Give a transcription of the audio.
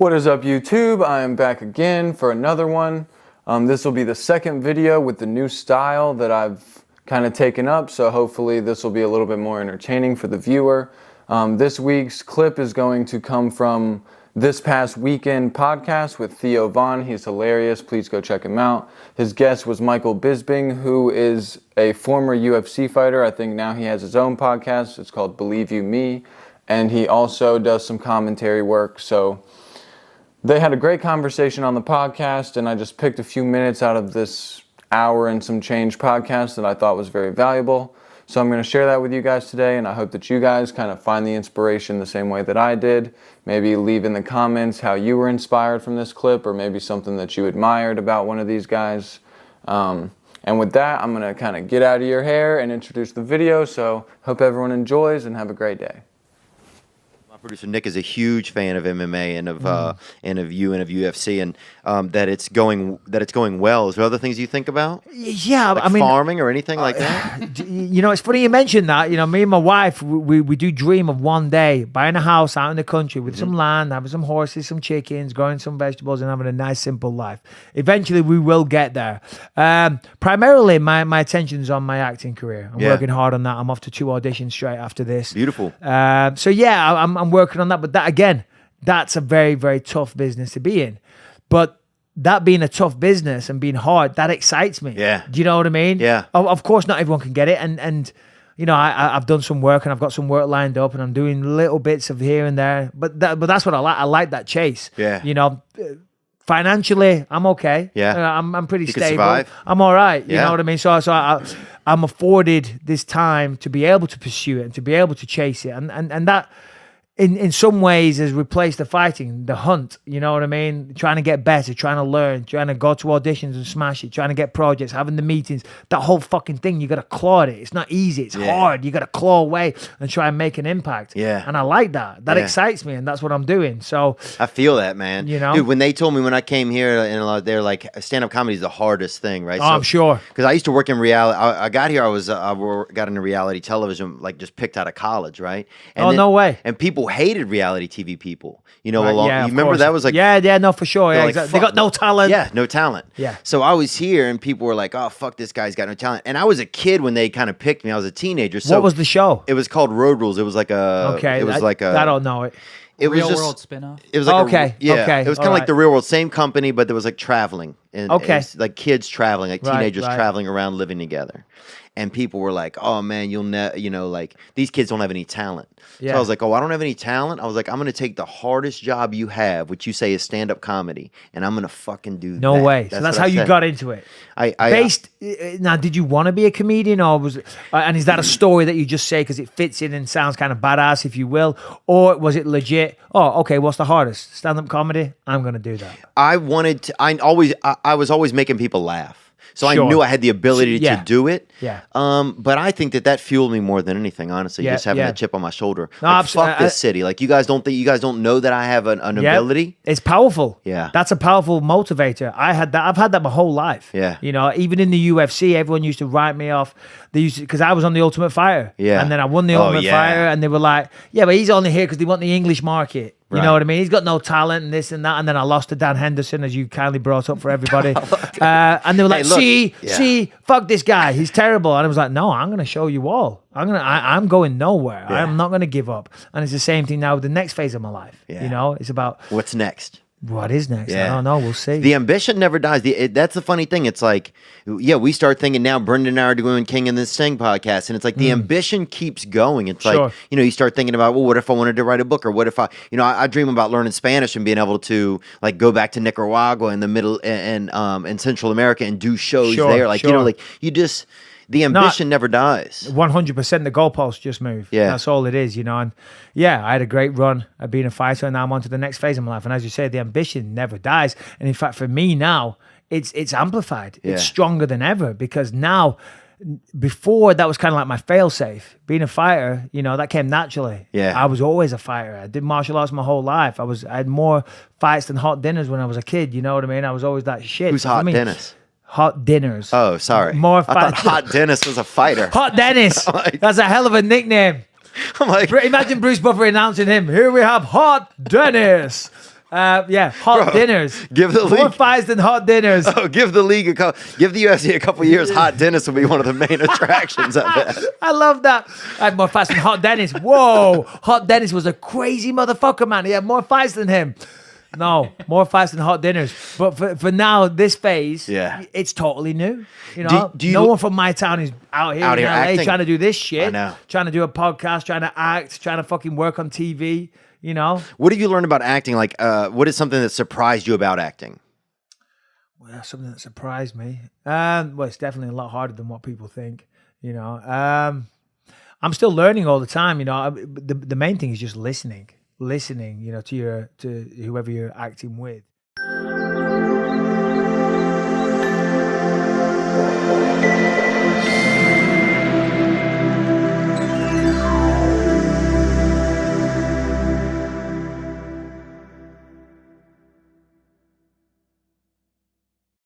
What is up, YouTube? I am back again for another one. This will be the second video with the new style that I've kind of taken up, so hopefully this will be a little bit more entertaining for the viewer. This week's clip is going to come from this past weekend podcast with Theo Von. He's hilarious. Please go check him out. His guest was Michael Bisping, who is a former UFC fighter. I think now he has his own podcast. It's called Believe You Me, and he also does some commentary work. So they had a great conversation on the podcast, and I just picked a few minutes out of this hour and some change podcast that I thought was very valuable. So I'm going to share that with you guys today, and I hope that you guys kind of find the inspiration the same way that I did. Maybe leave in the comments how you were inspired from this clip, or maybe something that you admired about one of these guys. And with that, I'm going to kind of get out of your hair and introduce the video. So hope everyone enjoys and have a great day. Producer Nick is a huge fan of MMA and of UFC, and that it's going well. Is there other things you think about? Yeah, like I mean, farming or anything like that. You know, it's funny you mentioned that. You know, me and my wife, we do dream of one day buying a house out in the country with some land, having some horses, some chickens, growing some vegetables, and having a nice, simple life. Eventually, we will get there. Primarily, my attention's on my acting career. I'm working hard on that. I'm off to 2 auditions straight after this. Beautiful. So yeah, I'm working on that, but that again, that's a very, very tough business to be in. But that being a tough business and being hard, that excites me. Yeah. Do you know what I mean? Yeah. Of course, not everyone can get it, and you know, I've done some work and I've got some work lined up, and I'm doing little bits of here and there. But that's what I like. I like that chase. Yeah. You know. Financially, I'm okay. Yeah. I'm pretty You stable. can survive. I'm all right. You Yeah. know what I mean? So I'm afforded this time to be able to pursue it and to be able to chase it. And that, in some ways, has replaced the fighting, the hunt. You know what I mean? Trying to get better, trying to learn, trying to go to auditions and smash it, trying to get projects, having the meetings. That whole fucking thing, you got to claw at it. It's not easy. It's hard. You got to claw away and try and make an impact. Yeah. And I like that. That excites me, and that's what I'm doing. So I feel that, man. You know? Dude, when they told me when I came here, and they're like, stand-up comedy is the hardest thing, right? Oh, I'm sure. Because I used to work in reality. I got here, I got into reality television, like just picked out of college, right? And No way. And people hated reality TV people. You know, Right, you remember course. that was like... Yeah, no, for sure. Yeah, like, exactly. They got no talent. Yeah, no talent. Yeah. So I was here, and people were like, "Oh, fuck, this guy's got no talent." And I was a kid when they kind of picked me. I was a teenager. So What was the show? It was called Road Rules. It was like a. Okay. It was like a. I don't know it. It was Real just World spinoff. It was like Okay, yeah. okay, It was kind all of like right. the Real World, same company, but there was like traveling and Okay. it's like kids traveling, like Right, teenagers right. traveling around, living together. And people were like, "Oh man, like these kids don't have any talent." So Yeah. I was like, "Oh, I don't have any talent." I was like, "I'm gonna take the hardest job you have, which you say is stand-up comedy, and I'm gonna fucking do that." No way. So that's what how I you said. got into it. I Now, did you want to be a comedian, or was it, and is that a story that you just say because it fits in and sounds kind of badass, if you will, or was it legit? Oh, okay. What's the hardest? Stand-up comedy. I'm gonna do that. I wanted to. I was always making people laugh. So I Sure. knew I had the ability Yeah. to do it. Yeah. But I think that fueled me more than anything, honestly. Yeah, Just having yeah. that chip on my shoulder. No, Like, fuck I- this city. Like you guys don't know that I have an Yeah. ability. It's powerful. Yeah. That's a powerful motivator. I've had that my whole life. Yeah. You know, even in the UFC, everyone used to write me off. They used to, because I was on the Ultimate Fighter. Yeah. And then I won the Oh, Ultimate yeah. Fighter, and they were like, "Yeah, but he's only here because they want the English market." You Right. know what I mean? He's got no talent and this and that. And then I lost to Dan Henderson, as you kindly brought up for everybody. And they were like, Hey, look. see, fuck this guy. He's terrible. And I was like, no, I'm going to show you all. I'm going nowhere. Yeah. I'm not going to give up. And it's the same thing now with the next phase of my life. Yeah. You know, it's about What's next? what is next. Yeah. I don't know. We'll see. The ambition never dies. That's the funny thing. It's like, yeah, we start thinking now. Brendan and I are doing King and the Sting podcast, and it's like the ambition keeps going. It's Sure. like, you start thinking about, well, what if I wanted to write a book, or what if I dream about learning Spanish and being able to like go back to Nicaragua in the middle and Central America and do shows Sure, there. Like sure. like you just the ambition never dies. 100% the goalposts just move. Yeah. That's all it is, you know. And yeah, I had a great run of being a fighter, and now I'm on to the next phase of my life. And as you say, the ambition never dies. And in fact, for me now, it's amplified. Yeah. It's stronger than ever, because now, before that was kind of like my fail-safe. Being a fighter, you know, that came naturally. Yeah. I was always a fighter. I did martial arts my whole life. I had more fights than hot dinners when I was a kid. You know what I mean? I was always that shit. Who's So for Hot me, Dennis? Hot dinners. Oh, sorry. More I thought Hot Dennis was a fighter. Hot Dennis. Like- That's a hell of a nickname. I'm like, Imagine Bruce Buffer announcing him. Here we have Hot Dennis. Yeah, hot dinners. Give the More league. fights than hot dinners. Oh, give the league give the UFC a couple years. Hot Dennis will be one of the main attractions of it. I love that. I had more fights than Hot Dennis. Whoa, Hot Dennis was a crazy motherfucker, man. He had more fights than him. No, more fights than Hot Dinners. But for now, this phase, Yeah. it's totally new. You know, Do you- no one from my town is out here in LA acting. trying to do this shit. I know. Trying to do a podcast, trying to act, trying to fucking work on TV. You know. What have you learned about acting? Like, what is something that surprised you about acting? Well, something that surprised me. Well, it's definitely a lot harder than what people think. You know, I'm still learning all the time. You know, the main thing is just listening. You know, to whoever you're acting with.